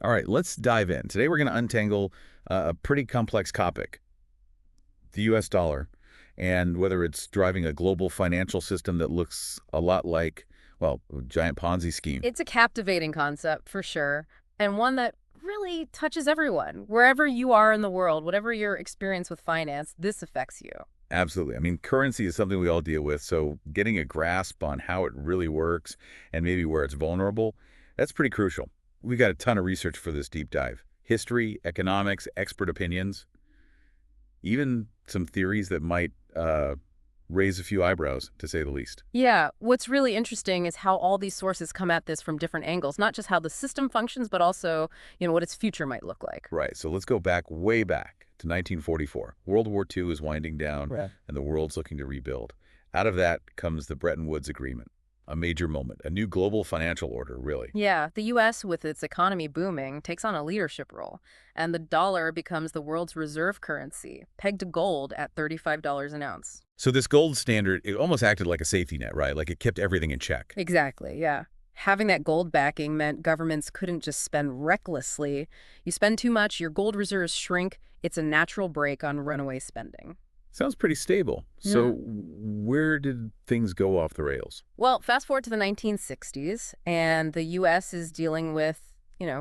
All right, let's dive in. Today we're going to untangle a pretty complex topic, the U.S. dollar, and whether it's driving a global financial system that looks a lot like, well, a giant Ponzi scheme. It's a captivating concept for sure, and one that really touches everyone. Wherever you are in the world, whatever your experience with finance, this affects you. Absolutely. I mean, currency is something we all deal with, so getting a grasp on how it really works and maybe where it's vulnerable, that's pretty crucial. We got a ton of research for this deep dive. History, economics, expert opinions, even some theories that might raise a few eyebrows, to say the least. Yeah, what's really interesting is how all these sources come at this from different angles, not just how the system functions, but also, what its future might look like. Right, so let's go back, way back to 1944. World War II is winding down, Right. and the world's looking to rebuild. Out of that comes the Bretton Woods Agreement, a major moment, a new global financial order, really. Yeah, the U.S., with its economy booming, takes on a leadership role, and the dollar becomes the world's reserve currency, pegged to gold at $35 an ounce. So this gold standard, it almost acted like a safety net, right? Like it kept everything in check. Exactly, yeah. Having that gold backing meant governments couldn't just spend recklessly. You spend too much, your gold reserves shrink. It's a natural brake on runaway spending. Sounds pretty stable. Yeah. So where did things go off the rails? Well, fast forward to the 1960s, and the U.S. is dealing with,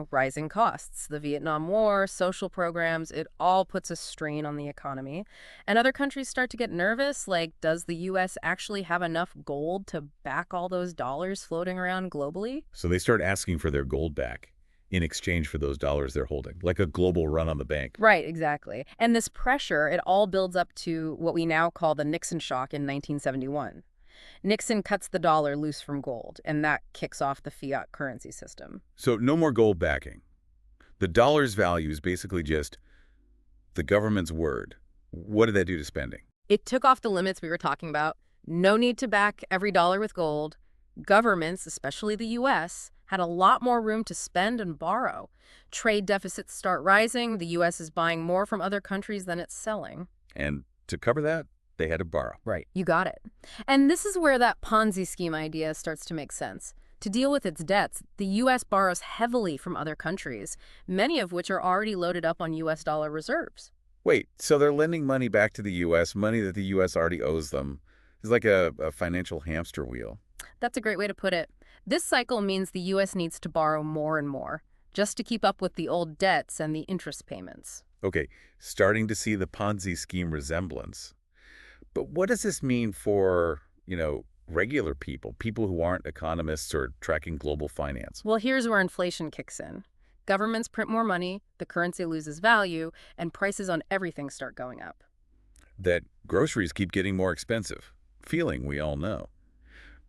rising costs. The Vietnam War, social programs, it all puts a strain on the economy. And other countries start to get nervous, like, does the U.S. actually have enough gold to back all those dollars floating around globally? So they start asking for their gold back in exchange for those dollars they're holding, like a global run on the bank. Right, exactly. And this pressure, it all builds up to what we now call the Nixon shock in 1971. Nixon cuts the dollar loose from gold, and that kicks off the fiat currency system. So no more gold backing. The dollar's value is basically just the government's word. What did that do to spending? It took off the limits we were talking about. No need to back every dollar with gold. Governments, especially the U.S., had a lot more room to spend and borrow. Trade deficits start rising. The U.S. is buying more from other countries than it's selling. And to cover that, they had to borrow. Right. You got it. And this is where that Ponzi scheme idea starts to make sense. To deal with its debts, the U.S. borrows heavily from other countries, many of which are already loaded up on U.S. dollar reserves. Wait, so they're lending money back to the U.S., money that the U.S. already owes them. It's like a financial hamster wheel. That's a great way to put it. This cycle means the U.S. needs to borrow more and more, just to keep up with the old debts and the interest payments. Okay, starting to see the Ponzi scheme resemblance. But what does this mean for, regular people, people who aren't economists or tracking global finance? Well, here's where inflation kicks in. Governments print more money, the currency loses value, and prices on everything start going up. That groceries keep getting more expensive. Feeling we all know.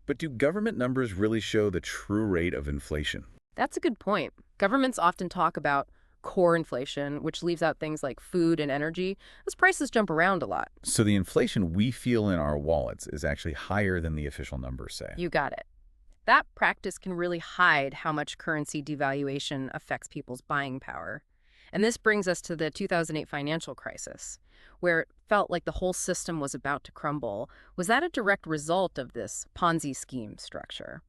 But do government numbers really show the true rate of inflation? That's a good point. Governments often talk about core inflation, which leaves out things like food and energy, as prices jump around a lot. So the inflation we feel in our wallets is actually higher than the official numbers say. You got it. That practice can really hide how much currency devaluation affects people's buying power. And this brings us to the 2008 financial crisis, where it felt like the whole system was about to crumble. Was that a direct result of this Ponzi scheme structure?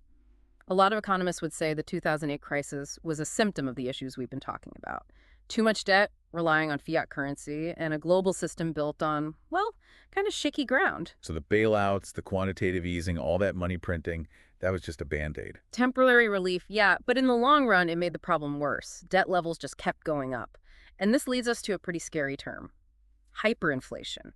A lot of economists would say the 2008 crisis was a symptom of the issues we've been talking about. Too much debt, relying on fiat currency, and a global system built on, well, kind of shaky ground. So the bailouts, the quantitative easing, all that money printing, that was just a Band-Aid. Temporary relief, yeah, but in the long run, it made the problem worse. Debt levels just kept going up. And this leads us to a pretty scary term: hyperinflation.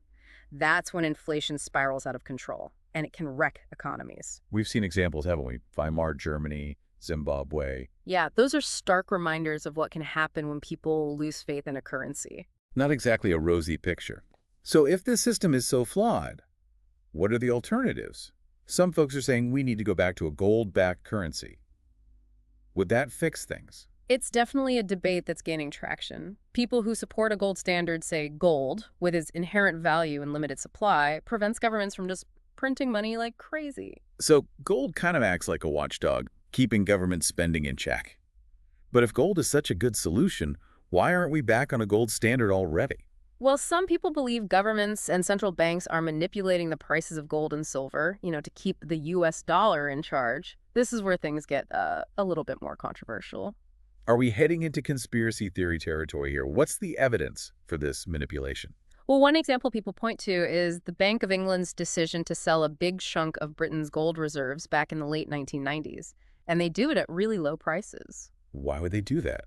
That's when inflation spirals out of control, and it can wreck economies. We've seen examples, haven't we? Weimar Germany, Zimbabwe. Yeah, those are stark reminders of what can happen when people lose faith in a currency. Not exactly a rosy picture. So if this system is so flawed, what are the alternatives? Some folks are saying we need to go back to a gold-backed currency. Would that fix things? It's definitely a debate that's gaining traction. People who support a gold standard say gold, with its inherent value and limited supply, prevents governments from just printing money like crazy. So gold kind of acts like a watchdog, keeping government spending in check. But if gold is such a good solution, why aren't we back on a gold standard already? Well, some people believe governments and central banks are manipulating the prices of gold and silver, to keep the U.S. dollar in charge. This is where things get a little bit more controversial. Are we heading into conspiracy theory territory here? What's the evidence for this manipulation? Well, one example people point to is the Bank of England's decision to sell a big chunk of Britain's gold reserves back in the late 1990s. And they do it at really low prices. Why would they do that?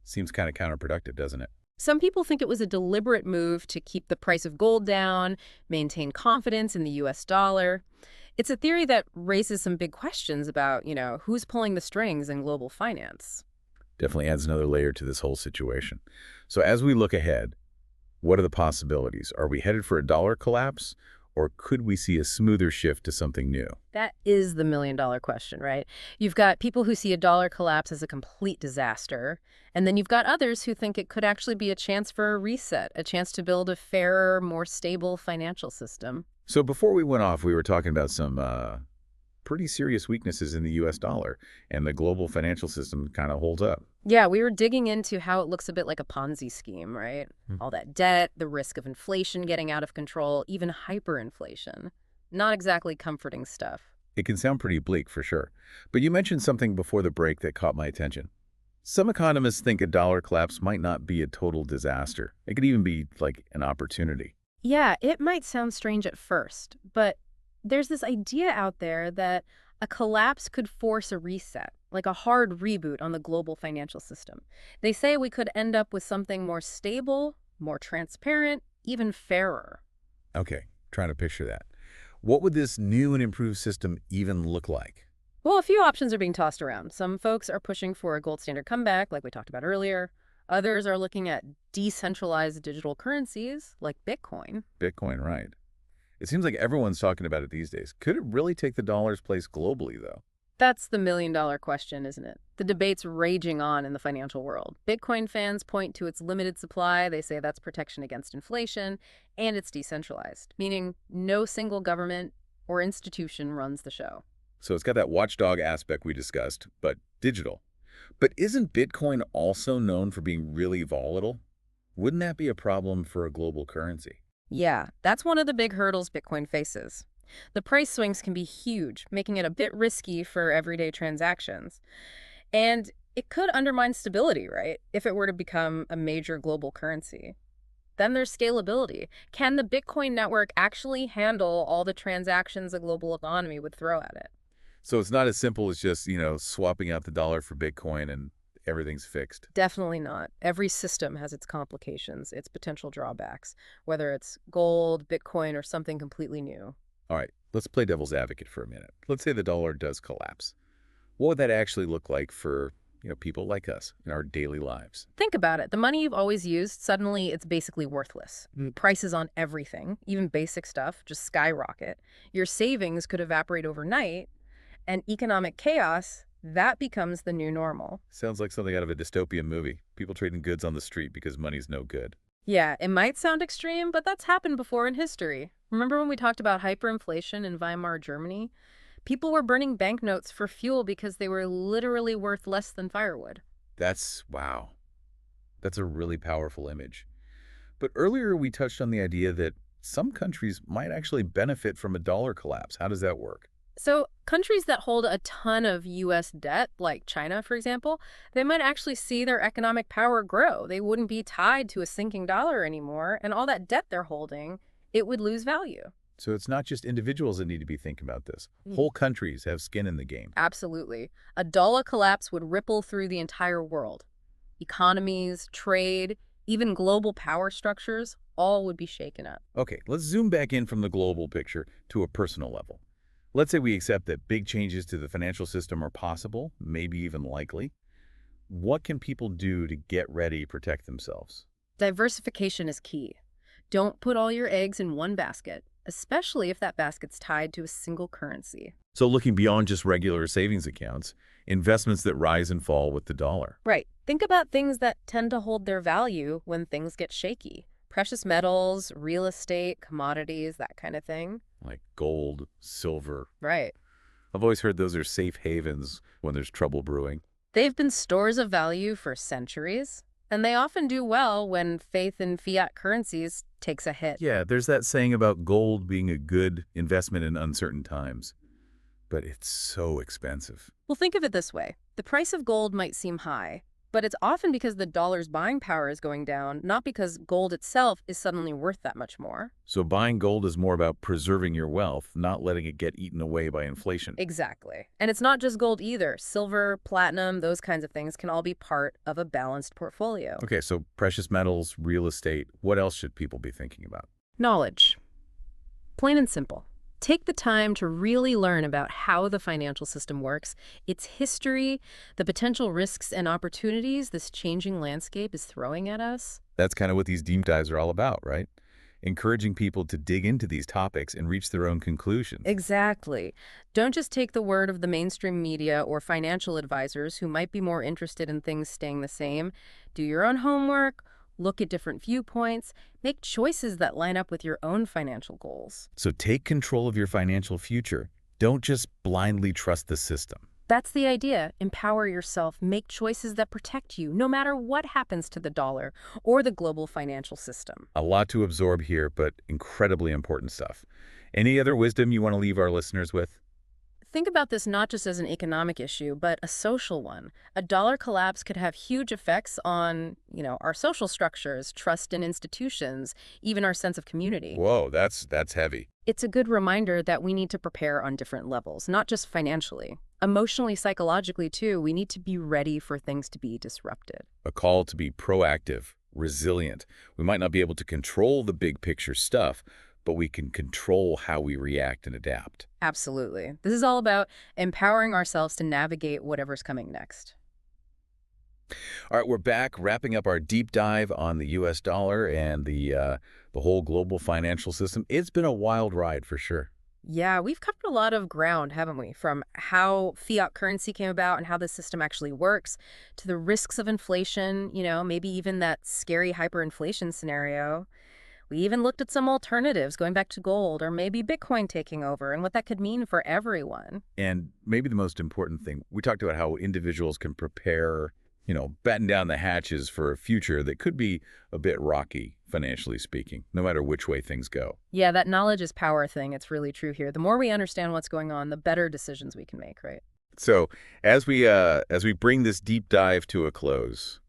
Seems kind of counterproductive, doesn't it? Some people think it was a deliberate move to keep the price of gold down, maintain confidence in the US dollar. It's a theory that raises some big questions about, who's pulling the strings in global finance. Definitely adds another layer to this whole situation. So as we look ahead, what are the possibilities? Are we headed for a dollar collapse, or could we see a smoother shift to something new? That is the million-dollar question, right? You've got people who see a dollar collapse as a complete disaster, and then you've got others who think it could actually be a chance for a reset, a chance to build a fairer, more stable financial system. So before we went off, we were talking about some pretty serious weaknesses in the U.S. dollar, and the global financial system kind of holds up. Yeah, we were digging into how it looks a bit like a Ponzi scheme, right? All that debt, the risk of inflation getting out of control, even hyperinflation. Not exactly comforting stuff. It can sound pretty bleak for sure. But you mentioned something before the break that caught my attention. Some economists think a dollar collapse might not be a total disaster. It could even be like an opportunity. Yeah, it might sound strange at first, but there's this idea out there that a collapse could force a reset, like a hard reboot on the global financial system. They say we could end up with something more stable, more transparent, even fairer. Okay, trying to picture that. What would this new and improved system even look like? Well, a few options are being tossed around. Some folks are pushing for a gold standard comeback, like we talked about earlier. Others are looking at decentralized digital currencies, like Bitcoin. Bitcoin, right. It seems like everyone's talking about it these days. Could it really take the dollar's place globally, though? That's the million-dollar question, isn't it? The debate's raging on in the financial world. Bitcoin fans point to its limited supply. They say that's protection against inflation, and it's decentralized, meaning no single government or institution runs the show. So it's got that watchdog aspect we discussed, but digital. But isn't Bitcoin also known for being really volatile? Wouldn't that be a problem for a global currency? Yeah, that's one of the big hurdles Bitcoin faces. The price swings can be huge, making it a bit risky for everyday transactions. And it could undermine stability, right, if it were to become a major global currency. Then there's scalability. Can the Bitcoin network actually handle all the transactions a global economy would throw at it? So it's not as simple as just, swapping out the dollar for Bitcoin and everything's fixed. Definitely not. Every system has its complications, its potential drawbacks, whether it's gold, Bitcoin, or something completely new. All right, let's play devil's advocate for a minute. Let's say the dollar does collapse. What would that actually look like for, people like us in our daily lives? Think about it. The money you've always used, suddenly it's basically worthless. Prices on everything, even basic stuff, just skyrocket. Your savings could evaporate overnight, and economic chaos, that becomes the new normal. Sounds like something out of a dystopian movie. People trading goods on the street because money's no good. Yeah, it might sound extreme, but that's happened before in history. Remember when we talked about hyperinflation in Weimar Germany? People were burning banknotes for fuel because they were literally worth less than firewood. Wow. That's a really powerful image. But earlier we touched on the idea that some countries might actually benefit from a dollar collapse. How does that work? So countries that hold a ton of U.S. debt, like China, for example, they might actually see their economic power grow. They wouldn't be tied to a sinking dollar anymore, and all that debt they're holding, it would lose value. So it's not just individuals that need to be thinking about this. Whole countries have skin in the game. Absolutely. A dollar collapse would ripple through the entire world. Economies, trade, even global power structures, all would be shaken up. Okay, let's zoom back in from the global picture to a personal level. Let's say we accept that big changes to the financial system are possible, maybe even likely. What can people do to get ready to protect themselves? Diversification is key. Don't put all your eggs in one basket, especially if that basket's tied to a single currency. So looking beyond just regular savings accounts, investments that rise and fall with the dollar. Right. Think about things that tend to hold their value when things get shaky. Precious metals, real estate, commodities, that kind of thing. Like gold, silver. Right. I've always heard those are safe havens when there's trouble brewing. They've been stores of value for centuries, and they often do well when faith in fiat currencies takes a hit. Yeah, there's that saying about gold being a good investment in uncertain times. but it's so expensive. Well, think of it this way. The price of gold might seem high, but it's often because the dollar's buying power is going down, not because gold itself is suddenly worth that much more. So buying gold is more about preserving your wealth, not letting it get eaten away by inflation. Exactly. And it's not just gold either. Silver, platinum, those kinds of things can all be part of a balanced portfolio. Okay, so precious metals, real estate, what else should people be thinking about? Knowledge. Plain and simple. Take the time to really learn about how the financial system works, its history, the potential risks and opportunities this changing landscape is throwing at us. That's kind of what these deep dives are all about, right? Encouraging people to dig into these topics and reach their own conclusions. Exactly. Don't just take the word of the mainstream media or financial advisors who might be more interested in things staying the same. Do your own homework, look at different viewpoints, make choices that line up with your own financial goals. So take control of your financial future. Don't just blindly trust the system. That's the idea. Empower yourself, make choices that protect you, no matter what happens to the dollar or the global financial system. A lot to absorb here, but incredibly important stuff. Any other wisdom you want to leave our listeners with? Think about this not just as an economic issue, but a social one. A dollar collapse could have huge effects on, our social structures, trust in institutions, even our sense of community. Whoa, that's heavy. It's a good reminder that we need to prepare on different levels, not just financially. Emotionally, psychologically, too, we need to be ready for things to be disrupted. A call to be proactive, resilient. We might not be able to control the big picture stuff, but we can control how we react and adapt. Absolutely. This is all about empowering ourselves to navigate whatever's coming next. All right, we're back wrapping up our deep dive on the U.S. dollar and the whole global financial system. It's been a wild ride for sure. Yeah, we've covered a lot of ground, haven't we? From how fiat currency came about and how the system actually works, to the risks of inflation, maybe even that scary hyperinflation scenario. We even looked at some alternatives, going back to gold or maybe Bitcoin taking over and what that could mean for everyone. And maybe the most important thing, we talked about how individuals can prepare, batten down the hatches for a future that could be a bit rocky, financially speaking, no matter which way things go. Yeah, that knowledge is power thing. It's really true here. The more we understand what's going on, the better decisions we can make, right? So as we bring this deep dive to a close,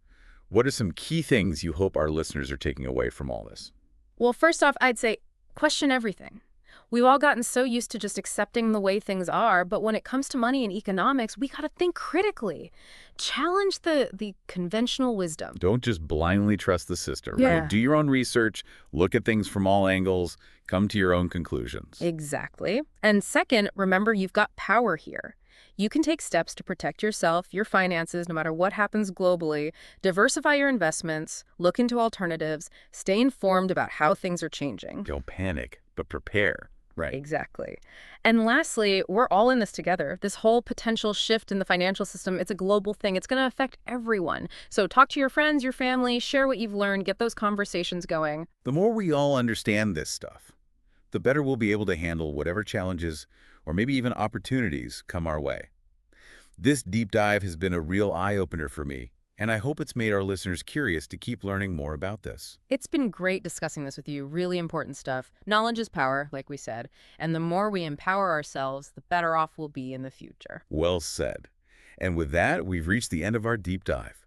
what are some key things you hope our listeners are taking away from all this? Well, first off, I'd say question everything. We've all gotten so used to just accepting the way things are, but when it comes to money and economics, we got to think critically. Challenge the conventional wisdom. Don't just blindly trust the system, Yeah. right? Do your own research, look at things from all angles, come to your own conclusions. Exactly. And second, remember you've got power here. You can take steps to protect yourself, your finances, no matter what happens globally, diversify your investments, look into alternatives, stay informed about how things are changing. Don't panic, but prepare. Right. Exactly. And lastly, we're all in this together. This whole potential shift in the financial system, it's a global thing. It's going to affect everyone. So talk to your friends, your family, share what you've learned, get those conversations going. The more we all understand this stuff, the better we'll be able to handle whatever challenges or maybe even opportunities come our way. This deep dive has been a real eye-opener for me, and I hope it's made our listeners curious to keep learning more about this. It's been great discussing this with you. Really important stuff. Knowledge is power, like we said. And the more we empower ourselves, the better off we'll be in the future. Well said. And with that, we've reached the end of our deep dive.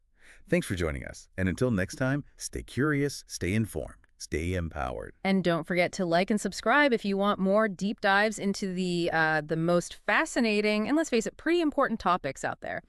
Thanks for joining us. And until next time, stay curious, stay informed, stay empowered. And don't forget to like and subscribe if you want more deep dives into the most fascinating and, let's face it, pretty important topics out there.